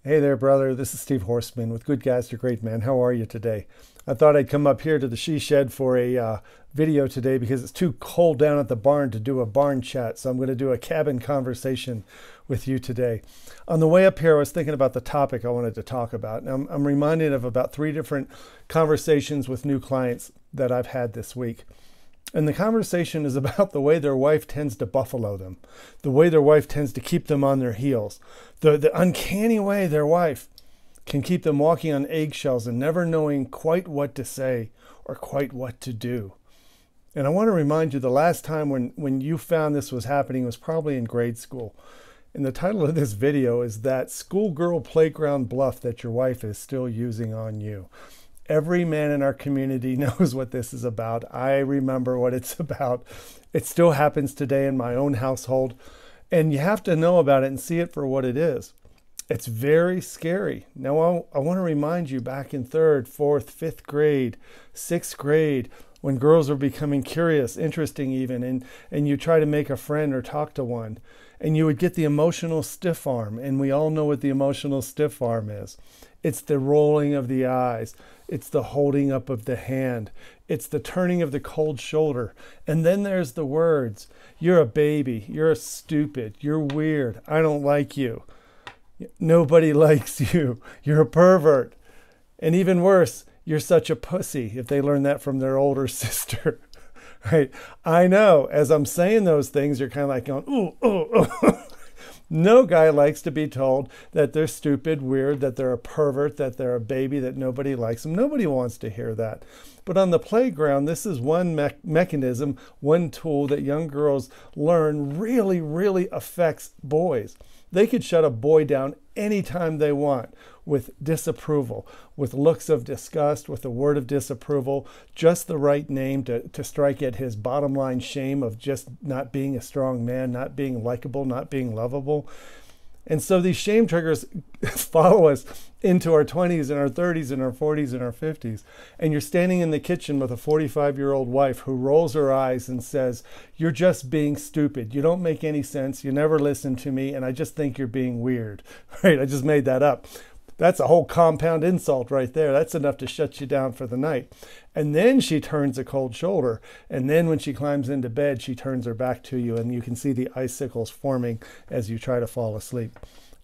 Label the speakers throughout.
Speaker 1: Hey there, brother. This is Steve Horseman with Good Guys to Great Men. How are you today? I thought I'd come up here to the she shed for a video today because it's too cold down at the barn to do a barn chat. So I'm going to do a cabin conversation with you today. On the way up here, I was thinking about the topic I wanted to talk about. And I'm reminded of about 3 different conversations with new clients that I've had this week. And the conversation is about the way their wife tends to buffalo them, the way their wife tends to keep them on their heels, the uncanny way their wife can keep them walking on eggshells and never knowing quite what to say or quite what to do. And I want to remind you, the last time when you found this was happening was probably in grade school. And the title of this video is that schoolgirl playground bluff that your wife is still using on you. Every man in our community knows what this is about. I remember what it's about. It still happens today in my own household. And you have to know about it and see it for what it is. It's very scary. Now, I want to remind you, back in 3rd, 4th, 5th grade, 6th grade, when girls are becoming curious, interesting even, and you try to make a friend or talk to one, and you would get the emotional stiff arm. And we all know what the emotional stiff arm is. It's the rolling of the eyes. It's the holding up of the hand. It's the turning of the cold shoulder. And then there's the words. You're a baby. You're stupid. You're weird. I don't like you. Nobody likes you. You're a pervert. And even worse, you're such a pussy, if they learn that from their older sister. Right? I know, as I'm saying those things, you're kind of like going, ooh, ooh, ooh. No guy likes to be told that they're stupid, weird, that they're a pervert, that they're a baby, that nobody likes them. Nobody wants to hear that. But on the playground, this is one mechanism, one tool that young girls learn really affects boys. They could shut a boy down anytime they want with disapproval, with looks of disgust, with a word of disapproval, just the right name to strike at his bottom line shame of just not being a strong man, not being likable, not being lovable. And so these shame triggers follow us into our 20s and our 30s and our 40s and our 50s. And you're standing in the kitchen with a 45-year-old wife who rolls her eyes and says, you're just being stupid. You don't make any sense. You never listen to me. And I just think you're being weird. Right? I just made that up. That's a whole compound insult right there. That's enough to shut you down for the night. And then she turns a cold shoulder. And then when she climbs into bed, she turns her back to you. And you can see the icicles forming as you try to fall asleep.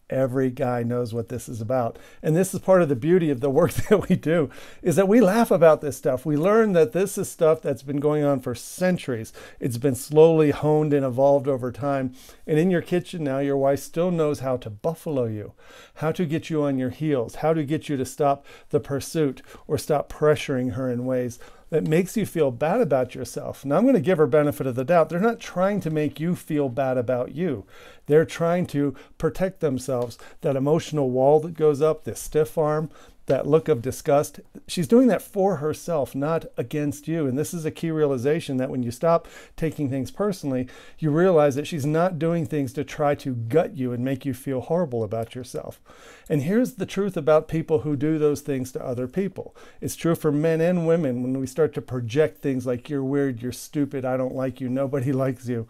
Speaker 1: Every guy knows what this is about. And this is part of the beauty of the work that we do, is that we laugh about this stuff. We learn that this is stuff that's been going on for centuries. It's been slowly honed and evolved over time. And in your kitchen now, your wife still knows how to buffalo you, how to get you on your heels, how to get you to stop the pursuit or stop pressuring her in ways that makes you feel bad about yourself. Now, I'm going to give her benefit of the doubt. They're not trying to make you feel bad about you. They're trying to protect themselves. That emotional wall that goes up, this stiff arm, that look of disgust, she's doing that for herself, not against you. And this is a key realization, that when you stop taking things personally, you realize that she's not doing things to try to gut you and make you feel horrible about yourself. And here's the truth about people who do those things to other people. It's true for men and women when we start to project things like, you're weird, you're stupid, I don't like you, nobody likes you.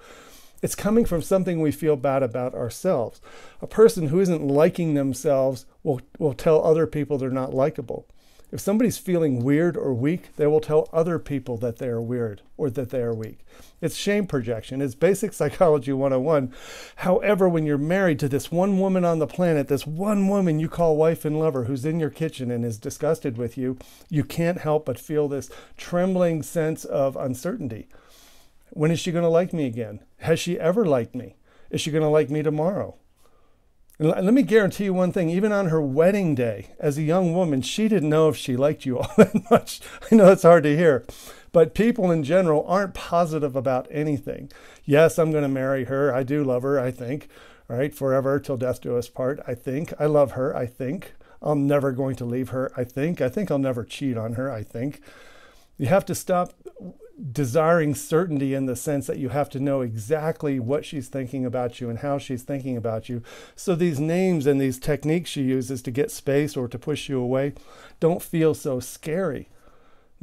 Speaker 1: It's coming from something we feel bad about ourselves. A person who isn't liking themselves will tell other people they're not likable. If somebody's feeling weird or weak, they will tell other people that they are weird or that they are weak. It's shame projection. It's basic psychology 101. However, when you're married to this one woman on the planet, this one woman you call wife and lover who's in your kitchen and is disgusted with you, you can't help but feel this trembling sense of uncertainty. When is she going to like me again? Has she ever liked me? Is she going to like me tomorrow? And let me guarantee you one thing, even on her wedding day, as a young woman, she didn't know if she liked you all that much. I know it's hard to hear, but people in general aren't positive about anything. Yes, I'm going to marry her. I do love her, I think. All right, forever till death do us part, I think. I love her, I think. I'm never going to leave her, I think. I think I'll never cheat on her, I think. You have to stop desiring certainty in the sense that you have to know exactly what she's thinking about you and how she's thinking about you. So these names and these techniques she uses to get space or to push you away don't feel so scary.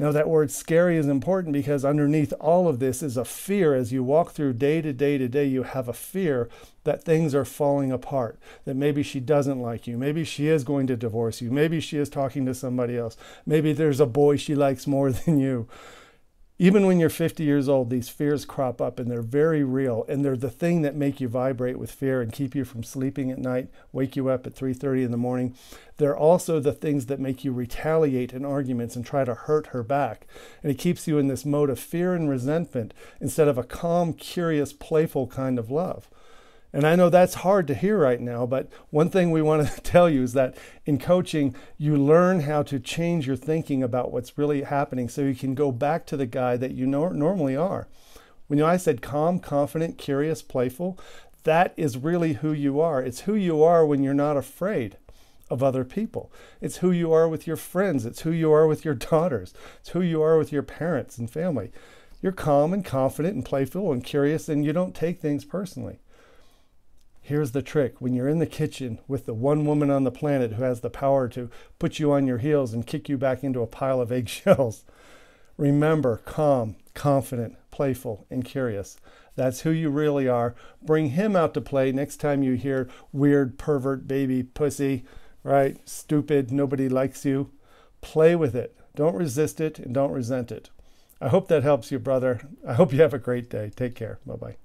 Speaker 1: Now, that word scary is important because underneath all of this is a fear. As you walk through day to day to day, you have a fear that things are falling apart, that maybe she doesn't like you, maybe she is going to divorce you, maybe she is talking to somebody else, maybe there's a boy she likes more than you. Even when you're 50 years old, these fears crop up and they're very real. And they're the thing that make you vibrate with fear and keep you from sleeping at night, wake you up at 3:30 in the morning. They're also the things that make you retaliate in arguments and try to hurt her back. And it keeps you in this mode of fear and resentment instead of a calm, curious, playful kind of love. And I know that's hard to hear right now, but one thing we want to tell you is that in coaching, you learn how to change your thinking about what's really happening so you can go back to the guy that you normally are. When I said calm, confident, curious, playful, that is really who you are. It's who you are when you're not afraid of other people. It's who you are with your friends. It's who you are with your daughters. It's who you are with your parents and family. You're calm and confident and playful and curious, and you don't take things personally. Here's the trick. When you're in the kitchen with the one woman on the planet who has the power to put you on your heels and kick you back into a pile of eggshells, remember, calm, confident, playful, and curious. That's who you really are. Bring him out to play next time you hear weird, pervert, baby, pussy, right? Stupid, nobody likes you. Play with it. Don't resist it and don't resent it. I hope that helps you, brother. I hope you have a great day. Take care. Bye-bye.